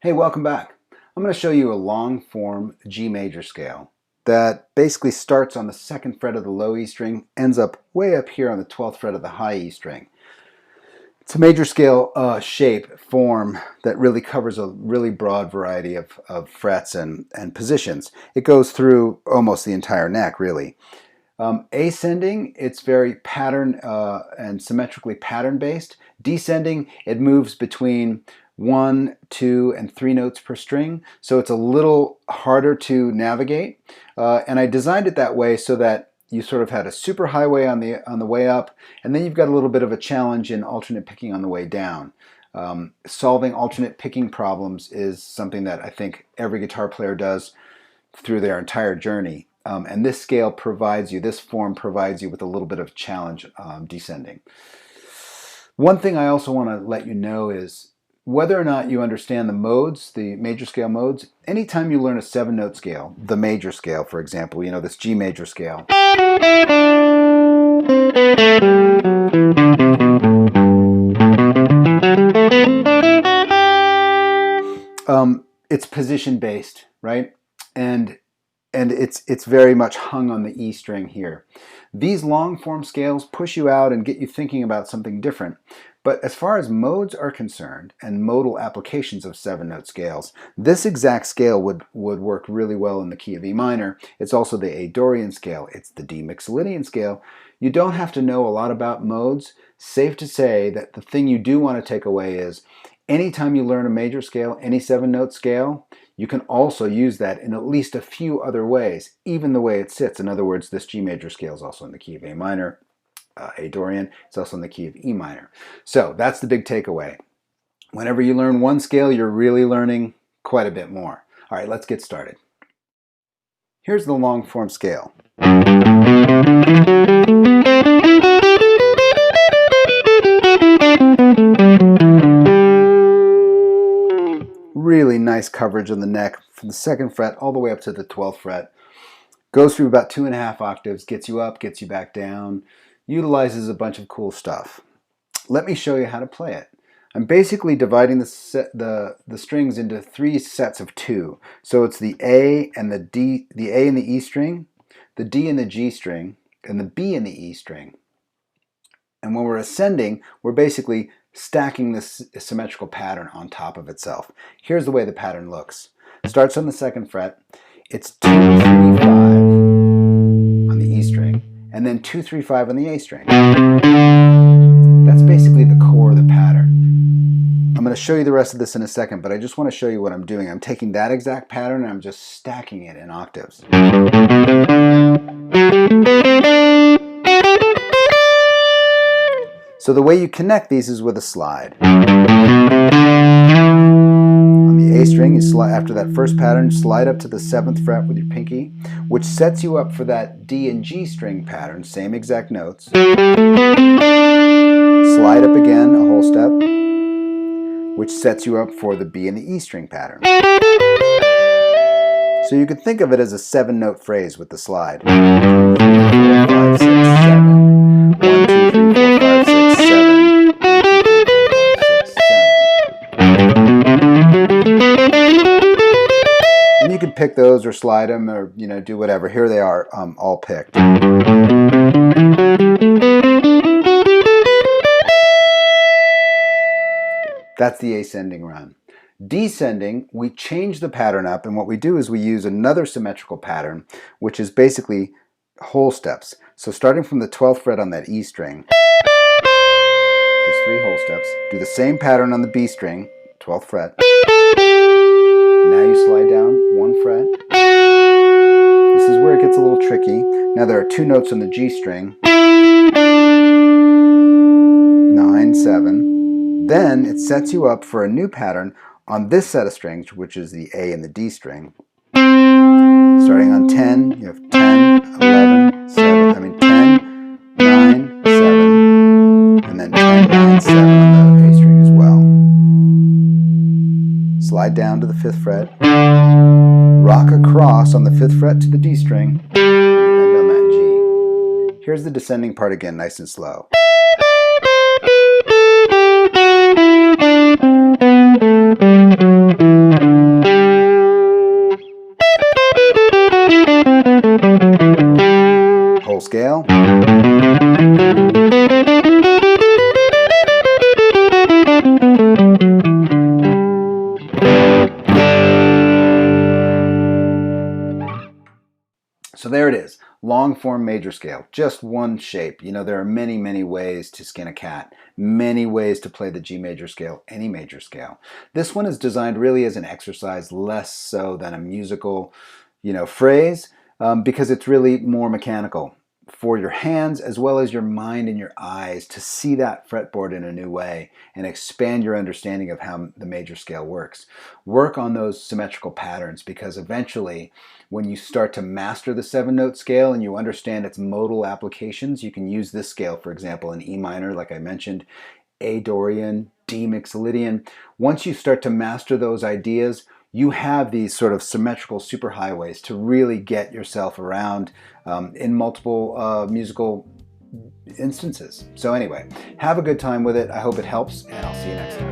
Hey, welcome back. I'm going to show you a long form G major scale that basically starts on the 2nd fret of the low E string, ends up way up here on the 12th fret of the high E string. It's a major scale shape, form that really covers a really broad variety of frets and positions. It goes through almost the entire neck, really. Ascending, it's very pattern and symmetrically pattern based. Descending, it moves between 1, 2, and 3 notes per string, so it's a little harder to navigate. And I designed it that way so that you sort of had a super highway on the way up, and then you've got a little bit of a challenge in alternate picking on the way down. Solving alternate picking problems is something that I think every guitar player does through their entire journey. And this scale provides you, this form provides you with a little bit of challenge descending. One thing I also want to let you know is whether or not you understand the modes, the major scale modes, anytime you learn a 7-note scale, the major scale, for example, you know, this G major scale, it's position based, right? And it's very much hung on the E string here. These long form scales push you out and get you thinking about something different. But as far as modes are concerned and modal applications of 7-note scales, this exact scale would work really well in the key of E minor. It's also the A Dorian scale. It's the D Mixolydian scale. You don't have to know a lot about modes. Safe to say that the thing you do want to take away is anytime you learn a major scale, any 7-note scale, you can also use that in at least a few other ways, even the way it sits. In other words, this G major scale is also in the key of A minor, A Dorian, it's also in the key of E minor. So that's the big takeaway. Whenever you learn one scale, you're really learning quite a bit more. All right, let's get started. Here's the long form scale. Really nice coverage on the neck from the 2nd fret all the way up to the 12th fret. Goes through about 2.5 octaves, gets you up, gets you back down, utilizes a bunch of cool stuff. Let me show you how to play it. I'm basically dividing the strings into 3 sets of 2. So it's the A and the D, the A and the E string, the D and the G string, and the B and the E string. And when we're ascending, we're basically stacking this symmetrical pattern on top of itself. Here's the way the pattern looks. Starts on the 2nd fret. It's 2, 3, 5 on the E string, and then 2, 3, 5 on the A string. That's basically the core of the pattern. I'm going to show you the rest of this in a second, but I just want to show you what I'm doing. I'm taking that exact pattern and I'm just stacking it in octaves. So the way you connect these is with a slide. On the A string, you slide after that first pattern, slide up to the 7th fret with your pinky, which sets you up for that D and G string pattern, same exact notes. Slide up again a whole step, which sets you up for the B and the E string pattern. So you could think of it as a 7-note phrase with the slide. 1, 2, 3, 4, 5, 6, 7. 1, 2, 3, 4, 5, 6, 7. 1, 2, 3, 4, 5, 6, 7. And you could pick those or slide them or do whatever. Here they are, all picked. That's the ascending run. Descending, we change the pattern up, and what we do is we use another symmetrical pattern, which is basically whole steps. So starting from the 12th fret on that E string, just 3 whole steps. Do the same pattern on the B string, 12th fret. Now you slide down 1 fret. This is where it gets a little tricky. Now there are 2 notes on the G string, 9, 7. Then it sets you up for a new pattern on this set of strings, which is the A and the D string. Starting on 10, you have 10, 11, 10, 9, 7, and then 10, 9, 7 on the A string as well. Slide down to the 5th fret, rock across on the 5th fret to the D string, and end on that G. Here's the descending part again, nice and slow. full scale. So there it is, long form major scale, just one shape. You know, there are many, many ways to skin a cat, many ways to play the G major scale, any major scale. This one is designed really as an exercise, less so than a musical, phrase, because it's really more mechanical for your hands as well as your mind and your eyes to see that fretboard in a new way and expand your understanding of how the major scale works. Work on those symmetrical patterns, because eventually when you start to master the 7-note scale and you understand its modal applications, you can use this scale, for example, in E minor, like I mentioned, A Dorian, D Mixolydian. Once you start to master those ideas, you have these sort of symmetrical superhighways to really get yourself around in multiple musical instances. So anyway, have a good time with it. I hope it helps, and I'll see you next time.